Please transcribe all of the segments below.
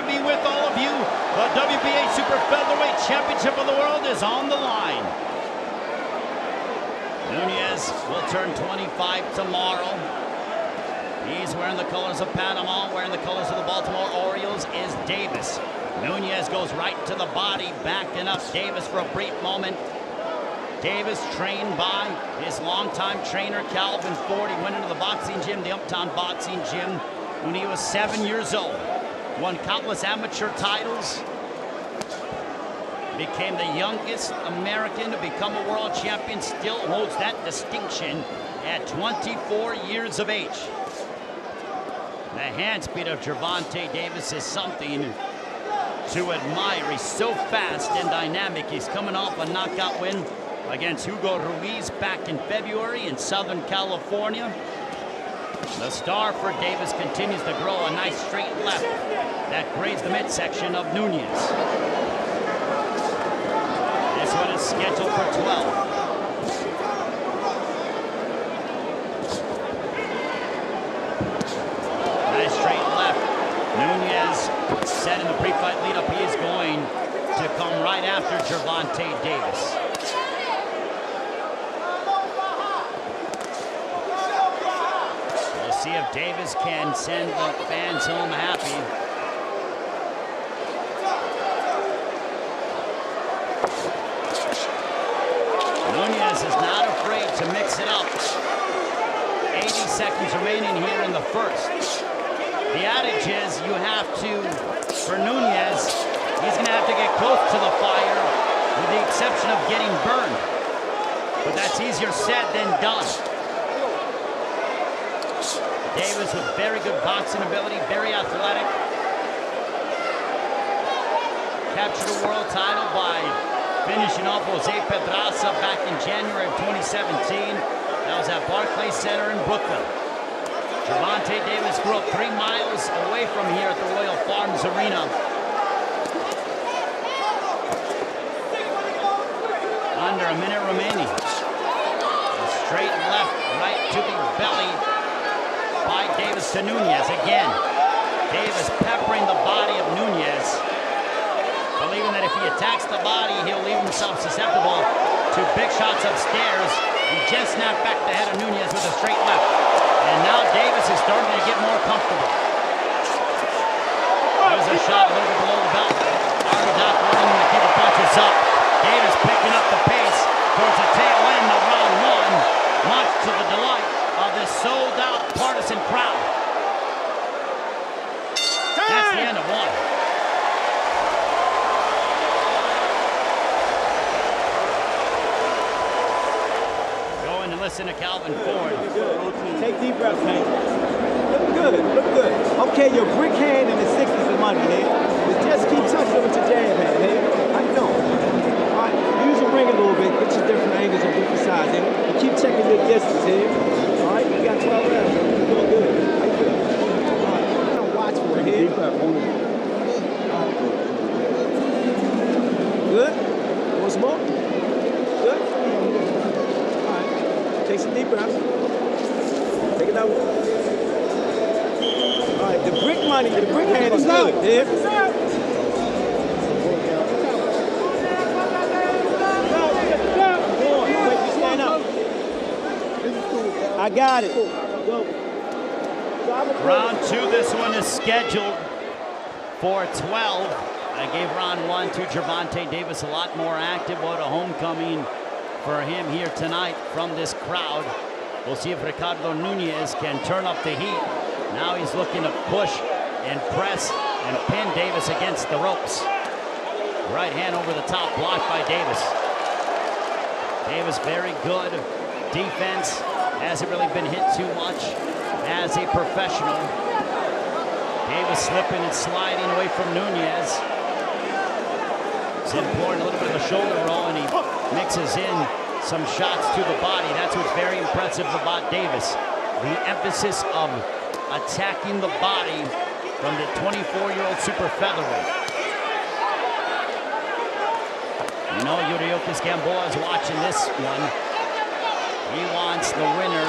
to be with all of you. The WBA Super Featherweight Championship of the World is on the line. Nunez will turn 25 tomorrow. He's wearing the colors of Panama, wearing the colors of the Baltimore Orioles is Davis. Nunez goes right to the body, backing up Davis for a brief moment. Davis trained by his longtime trainer, Calvin Ford. He went into the boxing gym, the Uptown Boxing Gym, when he was 7 years old. Won countless amateur titles. Became the youngest American to become a world champion. Still holds that distinction at 24 years of age. The hand speed of Gervonta Davis is something to admire. He's so fast and dynamic. He's coming off a knockout win against Hugo Ruiz back in February in Southern California. The star for Davis continues to grow. A nice straight left that grazed the midsection of Nunez. This one is scheduled for 12. Nice straight left. Nunez set in the pre-fight lead-up. He is going to come right after Gervonta Davis. We'll see if Davis can send the fans home happy. Nunez is not afraid to mix it up. 80 seconds remaining here in the first. The adage is you have to, for Nunez, he's going to have to get close to the fire with the exception of getting burned. But that's easier said than done. Davis with very good boxing ability, very athletic. Captured a world title by finishing off Jose Pedraza back in January of 2017. That was at Barclays Center in Brooklyn. Gervonta Davis grew up 3 miles away from here at the Royal Farms Arena. Under a minute remaining. A straight left, right to the belly by Davis to Nunez again. Davis peppering the body of Nunez, believing that if he attacks the body, he'll leave himself susceptible to big shots upstairs. He just snapped back the head of Nunez with a straight left. And now Davis is starting to get more comfortable. There's a shot a little bit below the belt. Arvidoc wanting to keep the punches up. Davis picking up the pace towards the tail end of round one, much to the delight of this sold-out partisan crowd. That's the end of one. Listen to Calvin Ford. Take deep breaths, man. Look good, look good. Okay, your brick hand and the 6 is the money, man. But just keep touching it with your jab hand, man. How you doing? All right, use your ring a little bit, get your different angles on different sides, man. And keep checking your distance here. All right, you got 12 rounds. You're doing good. How you feeling? All right, I'm gonna watch for it here. Good? Want some more? Good? Take some deep breaths. Take it out. All right, the brick money, the brick hand is good. Yeah. Stand up. I got it. Round 2, this one is scheduled for 12. I gave round 1 to Gervonta Davis, a lot more active. What a homecoming for him here tonight from this crowd. We'll see if Ricardo Nunez can turn up the heat. Now he's looking to push and press and pin Davis against the ropes. Right hand over the top, blocked by Davis. Davis very good defense. Hasn't really been hit too much as a professional. Davis slipping and sliding away from Nunez. He's employing a little bit of a shoulder roll, and he mixes in some shots to the body. That's what's very impressive about Davis. The emphasis of attacking the body from the 24-year-old super featherweight. You know, Yuriokis Gamboa is watching this one. He wants the winner.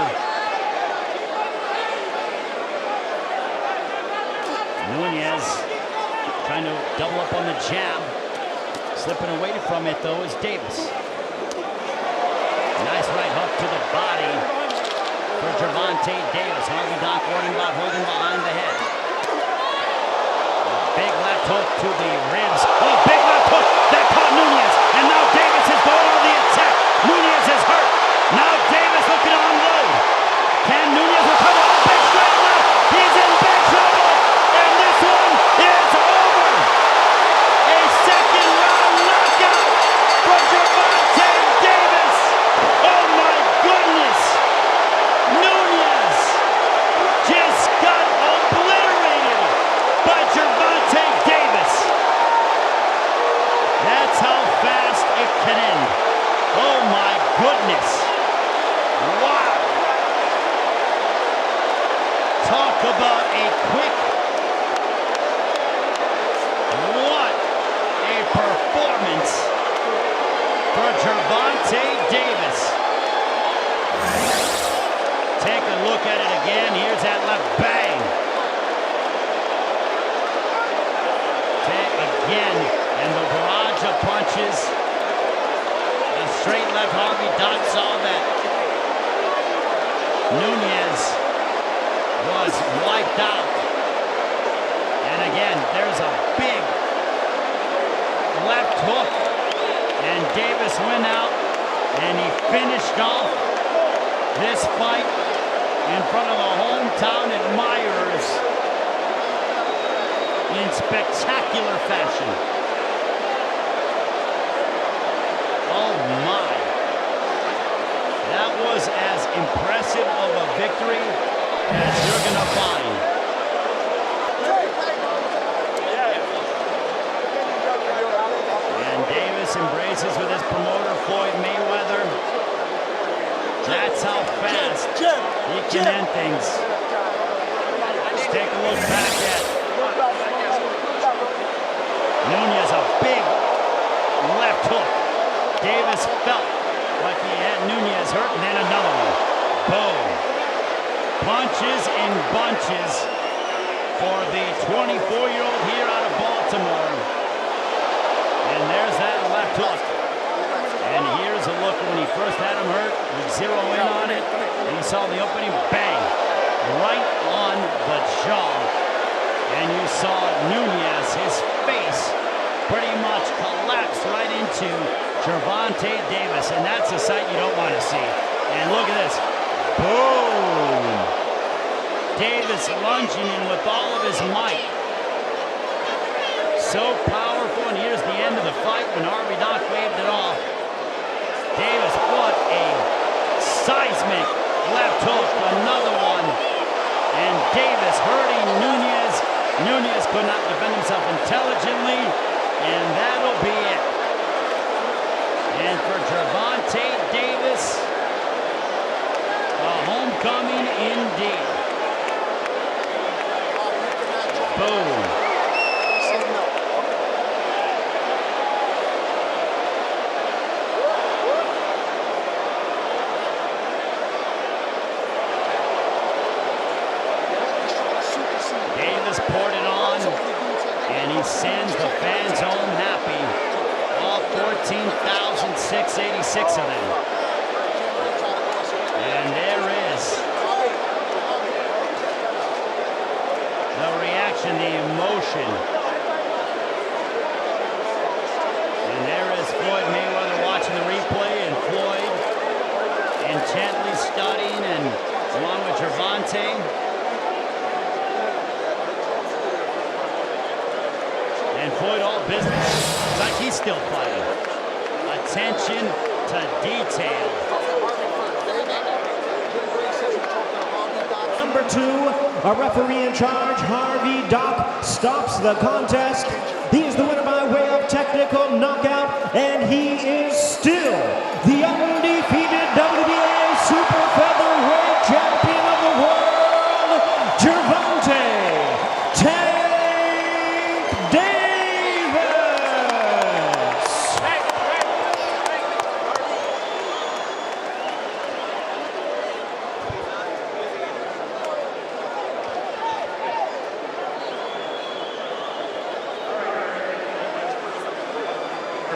Nunez Trying to double up on the jab. Slipping away from it, though, is Davis. Nice right hook to the body for Gervonta Davis. Harvey Dock worrying about holding behind the head. A big left hook to the ribs. Oh, big left hook that caught Nunez. And now Davis is going on the attack. Nunez is hurt. Now Davis looking to unload. Can Nunez recover? Oh, big straight left. He's in big trouble. And this one is over. A second round knockout for Gervonta Davis. Oh my goodness. Nunez just got obliterated by Gervonta Davis. That's how fast it can end. Oh my goodness. Wow. Talk about a quick, what a performance for Gervonta Davis. Take a look at it again. Here's that left bang. Take again, and the barrage of punches. A straight left. Harvey Dock saw that Nunez was wiped out. And again, there's a big left hook. And Davis went out and he finished off this fight in front of the hometown admirers in spectacular fashion. Oh my. That was as impressive of a victory as you're gonna find. And Davis embraces with his promoter, Floyd Mayweather. That's how fast he can end things. Let's take a look back at Nunez, a big left hook. Davis felt like he had Nunez hurt, and then another one. Boom. Punches in bunches for the 24-year-old here out of Baltimore. And there's that left hook. And here's a look when he first had him hurt. We zero in on it. And he saw the opening, bang, right on the jaw. And you saw Nunez, his face pretty much collapse right into Gervonta Davis. And that's a sight you don't want to see. And look at this. Boom. Davis lunging in with all of his might. So powerful. And here's the end of the fight when Harvey Dock waved it off. Davis, what a seismic left hook, another one. And Davis hurting Nunez. Nunez could not defend himself intelligently, and that'll be it. And for Gervonta Davis, a homecoming indeed. Boom. Poured it on, and he sends the fans home happy. All 14,686 of them. And there is the reaction, the emotion. And there is Floyd Mayweather watching the replay, and Floyd intently studying, and along with Gervonta. And Floyd all business. It's like he's still fighting. Attention to detail. Number 2, a referee in charge, Harvey Dock, stops the contest. He is the winner by way of technical knockout, and he is still the undefeated WBA super featherweight champion of the world, Gervonta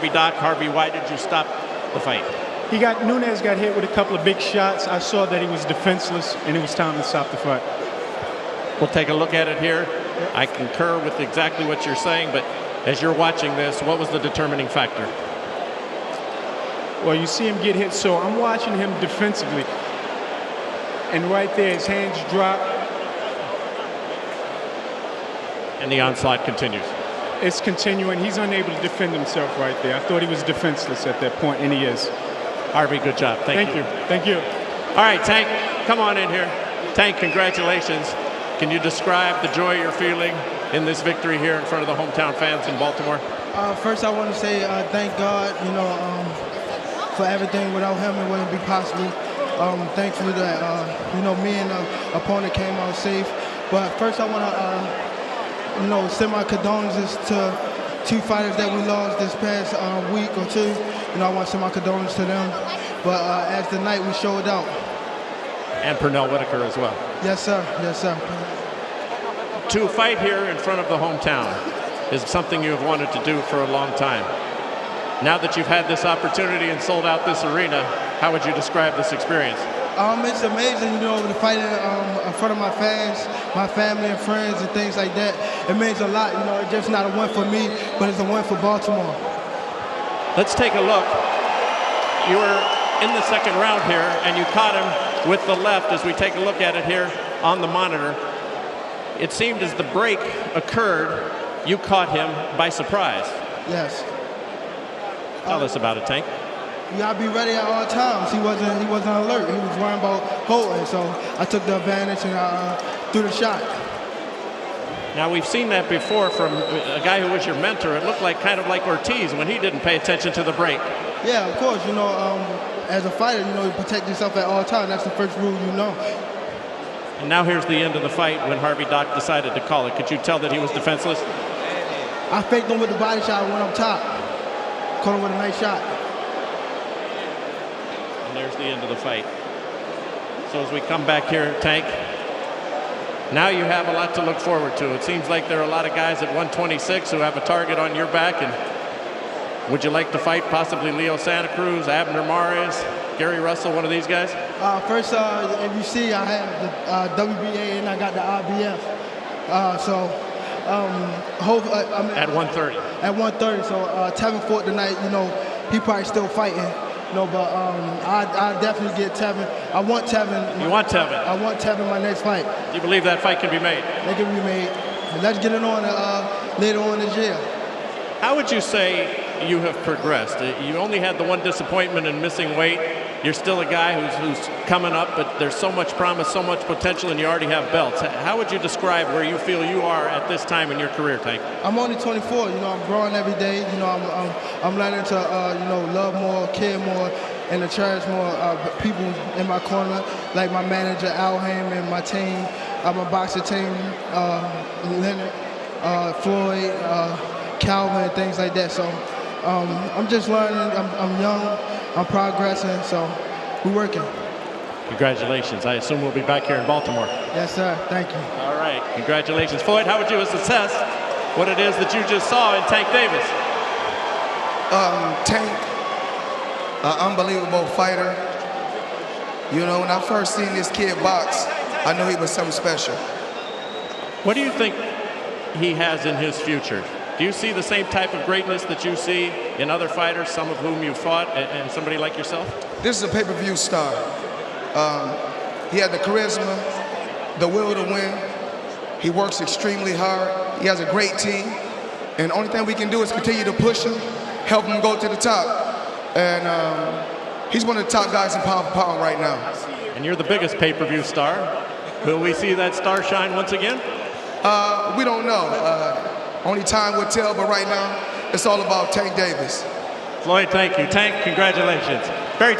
Doc, Harvey, why did you stop the fight? Nunez got hit with a couple of big shots. I saw that he was defenseless, and it was time to stop the fight. We'll take a look at it here. I concur with exactly what you're saying, but as you're watching this, what was the determining factor? Well, you see him get hit, so I'm watching him defensively. And right there, his hands drop. And the onslaught continues. It's continuing. He's unable to defend himself right there. I thought he was defenseless at that point, and he is. Harvey, good job. Thank you. Thank you. All right, Tank, come on in here. Tank, congratulations. Can you describe the joy you're feeling in this victory here in front of the hometown fans in Baltimore? First, I want to say thank God, for everything. Without him, it wouldn't be possible. Thankfully that, me and the opponent came out safe. But first, I want to, send my condolences to two fighters that we lost this past week or two. I want to send my condolences to them. But as the night, we showed out. And Pernell Whitaker as well. Yes, sir. Yes, sir. To fight here in front of the hometown is something you have wanted to do for a long time. Now that you've had this opportunity and sold out this arena, how would you describe this experience? It's amazing, to fight in front of my fans, my family and friends and things like that. It means a lot, It's just not a win for me, but it's a win for Baltimore. Let's take a look. You were in the second round here, and you caught him with the left as we take a look at it here on the monitor. It seemed as the break occurred, you caught him by surprise. Yes. Tell us about it, Tank. You gotta be ready at all times. He wasn't alert. He was worrying about holding, so I took the advantage and threw the shot. Now we've seen that before from a guy who was your mentor. It looked like kind of like Ortiz when he didn't pay attention to the break. Yeah, of course. As a fighter, you protect yourself at all times. That's the first rule, And now here's the end of the fight when Harvey Doc decided to call it. Could you tell that he was defenseless? I faked him with the body shot and went up top. Caught him with a nice shot. And there's the end of the fight. So as we come back here, Tank, now you have a lot to look forward to. It seems like there are a lot of guys at 126 who have a target on your back. And would you like to fight possibly Leo Santa Cruz, Abner Mares, Gary Russell, one of these guys? First, if you see, I have the WBA and I got the IBF. At 130. At 130. So Tevin fought tonight. He probably still fighting. But I definitely get Tevin. I want Tevin. You want Tevin? I want Tevin my next fight. Do you believe that fight can be made? It can be made. Let's get it on later on this year. How would you say you have progressed? You only had the one disappointment in missing weight. You're still a guy who's coming up, but there's so much promise, so much potential, and you already have belts. How would you describe where you feel you are at this time in your career, Tank? I'm only 24. I'm growing every day. I'm learning to love more, care more, and to cherish more people in my corner, like my manager Al Heyman, my team, my boxing team, Leonard, Floyd, Calvin, things like that. So I'm just learning. I'm young. I'm progressing. So we're working. Congratulations. I assume we'll be back here in Baltimore. Yes, sir. Thank you. All right. Congratulations. Floyd, how would you assess what it is that you just saw in Tank Davis? Tank, an unbelievable fighter. When I first seen this kid box, I knew he was something special. What do you think he has in his future? Do you see the same type of greatness that you see in other fighters, some of whom you fought, and somebody like yourself? This is a pay-per-view star. He had the charisma, the will to win. He works extremely hard. He has a great team. And the only thing we can do is continue to push him, help him go to the top. And he's one of the top guys in pound for pound right now. And you're the biggest pay-per-view star. Will we see that star shine once again? We don't know. Only time will tell, but right now, it's all about Tank Davis. Floyd, thank you. Tank, congratulations. Very